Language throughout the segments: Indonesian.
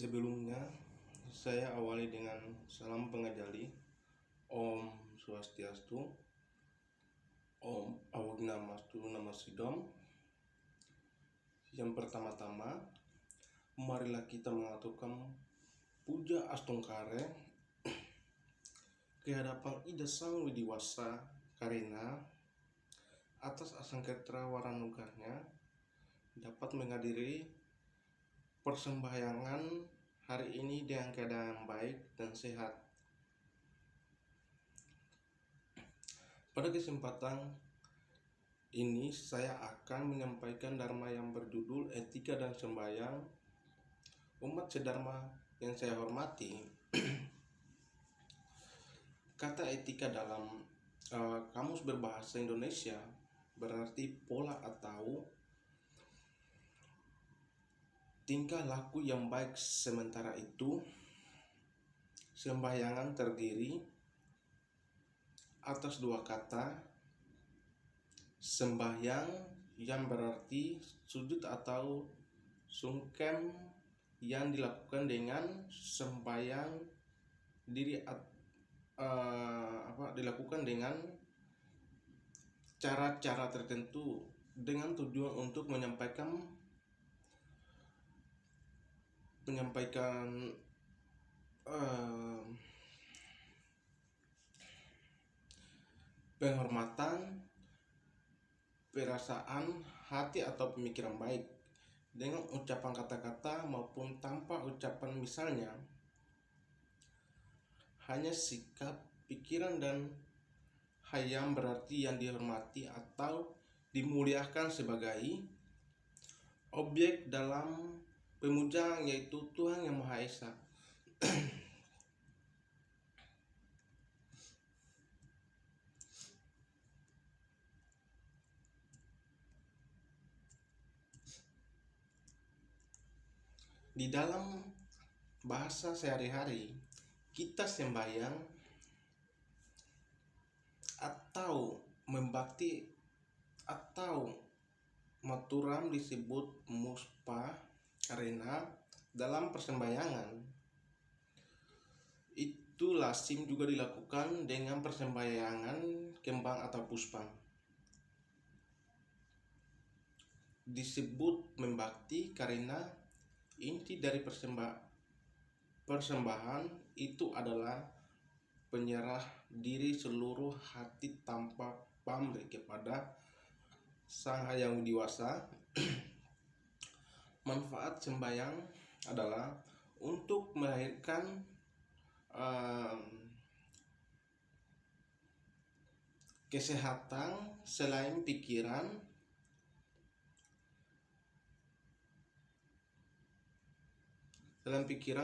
Sebelumnya, saya awali dengan salam pengajali. Om Swastiastu, Om Awagnamastu Namasidom. Yang pertama-tama, marilah kita mengaturkan puja astungkare kehadapan Ida Sang Widiwasa karena atas asangketra waranugarnya dapat menghadiri persembahyangan hari ini dengan keadaan baik dan sehat. Pada kesempatan ini saya akan menyampaikan dharma yang berjudul Etika dan Sembahyang. Umat sedharma yang saya hormati, kata etika dalam Kamus Berbahasa Indonesia berarti pola atau tingkah laku yang baik. Sementara itu, sembahyangan terdiri atas dua kata, sembahyang yang berarti sujud atau sungkem yang dilakukan dengan sembahyang diri dilakukan dengan cara-cara tertentu dengan tujuan untuk menyampaikan penghormatan, perasaan, hati atau pemikiran baik dengan ucapan kata-kata maupun tanpa ucapan. Misalnya, hanya sikap, pikiran, dan hayam berarti yang dihormati atau dimuliakan sebagai objek dalam pemujaan, yaitu Tuhan Yang Maha Esa. Di dalam bahasa sehari-hari, kita sembahyang atau membakti atau maturam disebut muspa karena dalam persembahyangan itu lazim juga dilakukan dengan persembahyangan kembang atau puspa. Disebut membakti karena inti dari persembahan itu adalah penyerah diri seluruh hati tanpa pamrih kepada Sang Hyang Widiwasa. Manfaat sembahyang adalah untuk melahirkan kesehatan selain pikiran,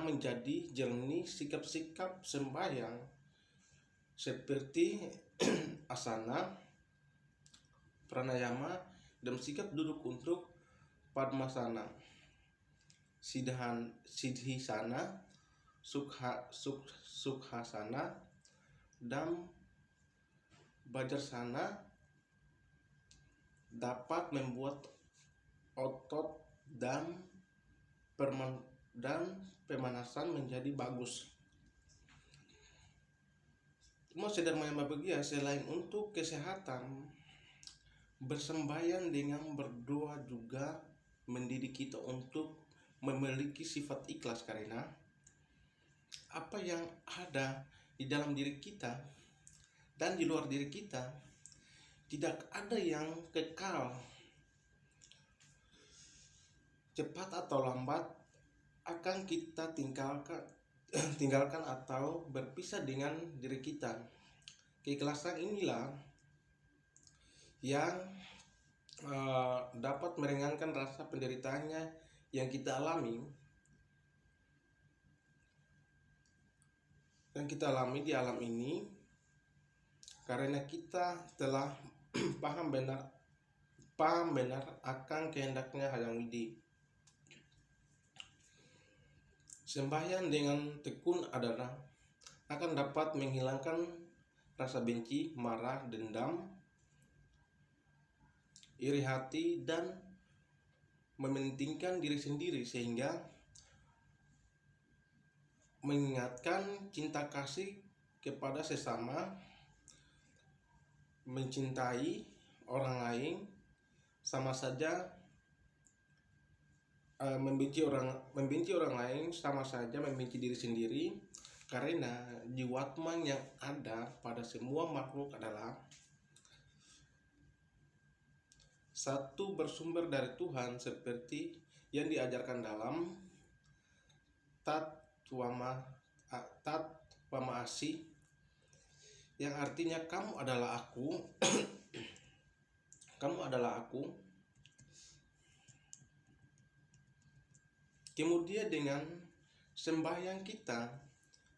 menjadi jernih. Sikap-sikap sembahyang seperti asana, pranayama, dan sikap duduk untuk padmasana, siddhisana, sukhasana, dan bajarsana dapat membuat otot dan pemanasan menjadi bagus. Umat sedharma yang berbahagia, selain untuk kesehatan, bersembahyang dengan berdoa juga mendidik kita untuk memiliki sifat ikhlas, karena apa yang ada di dalam diri kita dan di luar diri kita tidak ada yang kekal. Cepat atau lambat akan kita tinggalkan atau berpisah dengan diri kita. Keikhlasan inilah yang dapat meringankan rasa penderitaannya yang kita alami di alam ini, karena kita telah paham benar akan kehendaknya Hyang Widi. Sembahyang dengan tekun adalah akan dapat menghilangkan rasa benci, marah, dendam, iri hati, dan mementingkan diri sendiri, sehingga mengingatkan cinta kasih kepada sesama, mencintai orang lain sama saja membenci orang lain sama saja membenci diri sendiri, karena jiwatman yang ada pada semua makhluk adalah satu, bersumber dari Tuhan seperti yang diajarkan dalam Tat Wama Asih, yang artinya kamu adalah aku, kamu adalah aku. Kemudian dengan sembahyang kita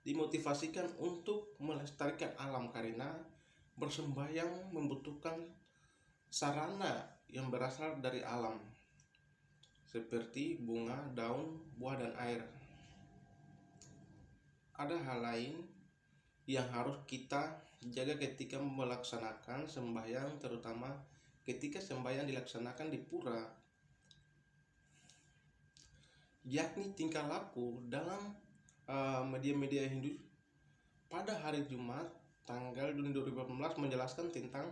dimotivasikan untuk melestarikan alam, karena bersembahyang membutuhkan sarana yang berasal dari alam seperti bunga, daun, buah, dan air. Ada hal lain yang harus kita jaga ketika melaksanakan sembahyang, terutama ketika sembahyang dilaksanakan di pura, yakni tingkah laku dalam media-media Hindu pada hari Jumat tanggal Juni 2018 menjelaskan tentang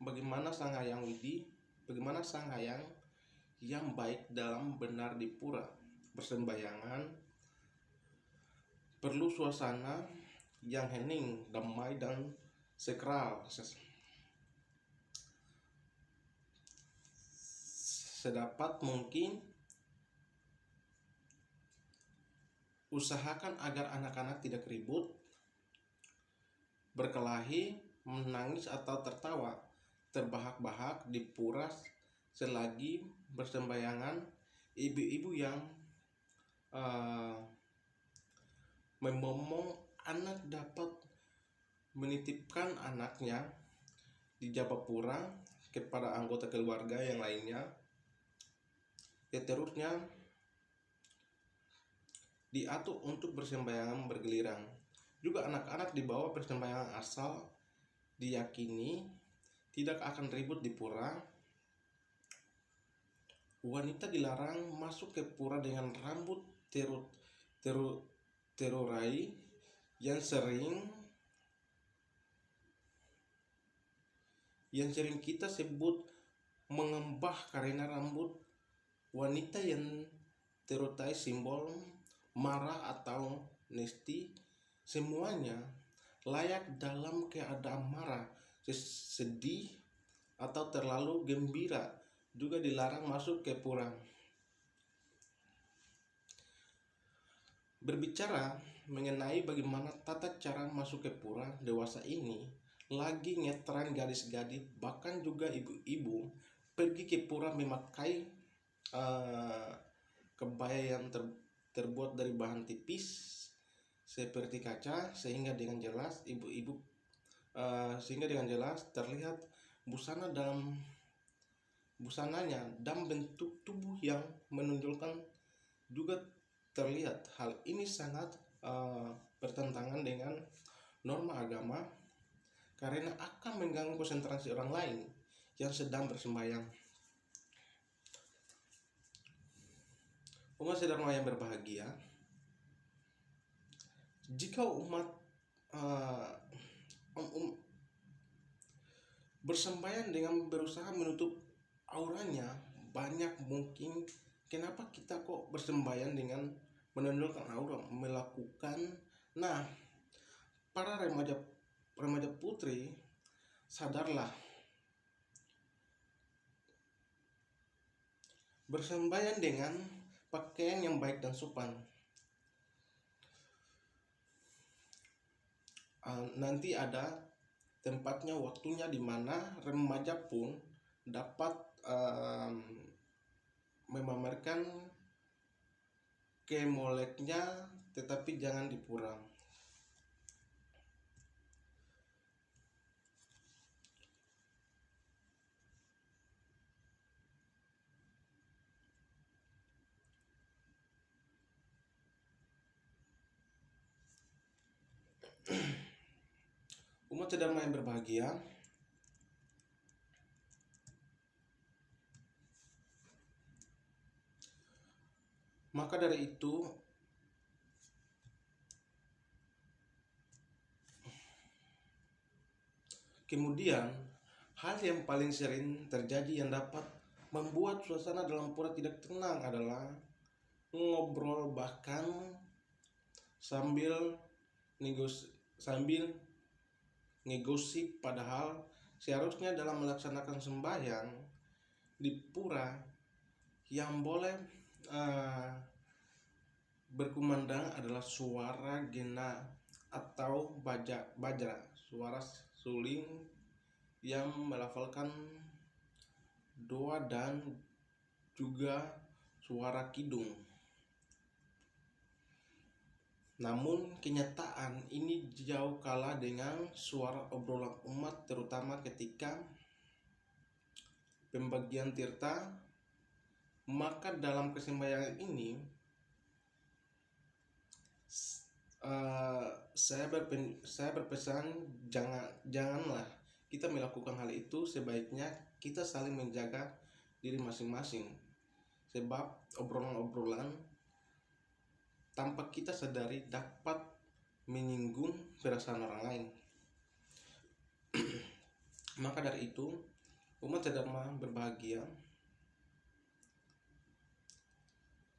bagaimana Sang Hyang Widi, bagaimana Sang Hyang yang baik dalam benar di pura. Bersembahyangan perlu suasana yang hening, damai, dan sakral. Sedapat mungkin usahakan agar anak-anak tidak ribut, berkelahi, menangis, atau tertawa terbahak-bahak di pura selagi bersembahyangan. Ibu-ibu yang memomong anak dapat menitipkan anaknya di Japapura kepada anggota keluarga yang lainnya. Seterusnya diatur untuk bersembahyangan bergiliran. Juga anak-anak di bawah bersembahyangan asal diyakini tidak akan ribut di pura. Wanita dilarang masuk ke pura dengan rambut terurai yang sering kita sebut mengembah, karena rambut wanita yang terurai simbol marah atau nesti. Semuanya layak dalam keadaan marah, sedih, atau terlalu gembira juga dilarang masuk ke pura. Berbicara mengenai bagaimana tata cara masuk ke pura, dewasa ini lagi ngetren gadis-gadis, bahkan juga ibu-ibu pergi ke pura memakai kebaya yang terbuat dari bahan tipis seperti kaca, sehingga dengan jelas terlihat busananya dan bentuk tubuh yang menonjolkan juga terlihat. Hal ini sangat bertentangan dengan norma agama, karena akan mengganggu konsentrasi orang lain yang sedang bersembahyang. Umat sedharma yang berbahagia, jika umat bersembahyang dengan berusaha menutup auranya, banyak mungkin kenapa kita kok bersembahyang dengan menonjolkan aura, melakukan. Nah, para remaja putri, sadarlah, bersembahyang dengan pakaian yang baik dan sopan. Nanti ada tempatnya, waktunya, di mana remaja pun dapat memamerkan kemoleknya, tetapi jangan di pura. Umat sedharma yang berbahagia, maka dari itu Kemudian, hal yang paling sering terjadi yang dapat membuat suasana dalam pura tidak tenang adalah ngobrol, bahkan sambil sambil ngegosip, padahal seharusnya dalam melaksanakan sembahyang di pura yang boleh berkumandang adalah suara gena atau bajra, suara suling yang melafalkan doa dan juga suara kidung. Namun kenyataan ini jauh kalah dengan suara obrolan umat, terutama ketika pembagian tirta. Maka dalam kesembahyaan ini saya berpesan, janganlah kita melakukan hal itu. Sebaiknya kita saling menjaga diri masing-masing, sebab obrolan-obrolan tanpa kita sadari dapat menyinggung perasaan orang lain. Maka dari itu, umat sedama berbahagia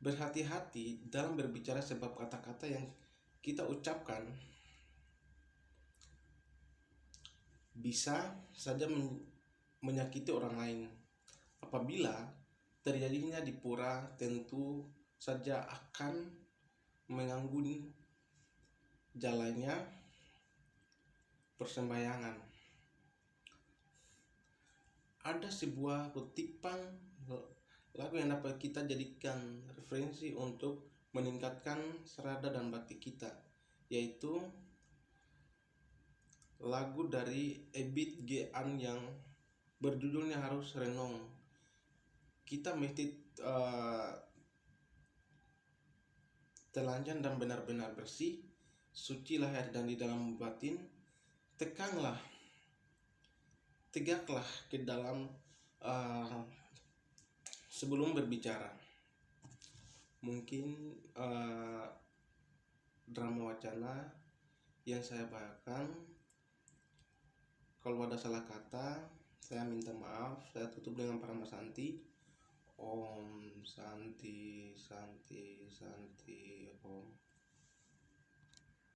berhati-hati dalam berbicara, sebab kata-kata yang kita ucapkan bisa saja menyakiti orang lain. Apabila terjadinya di pura, tentu saja akan mengganggu jalannya persembahyangan. Ada sebuah kutipan lagu yang dapat kita jadikan referensi untuk meningkatkan serada dan bakti kita, yaitu lagu dari Ebit G. An yang berjudulnya Harus Renung. Kita mesti telanjang dan benar-benar bersih, suci lahir dan di dalam batin. Tegaklah ke dalam sebelum berbicara. Mungkin drama wacana yang saya bawakan. Kalau ada salah kata, saya minta maaf. Saya tutup dengan Parama Santi. Om Santi Santi Santi Om.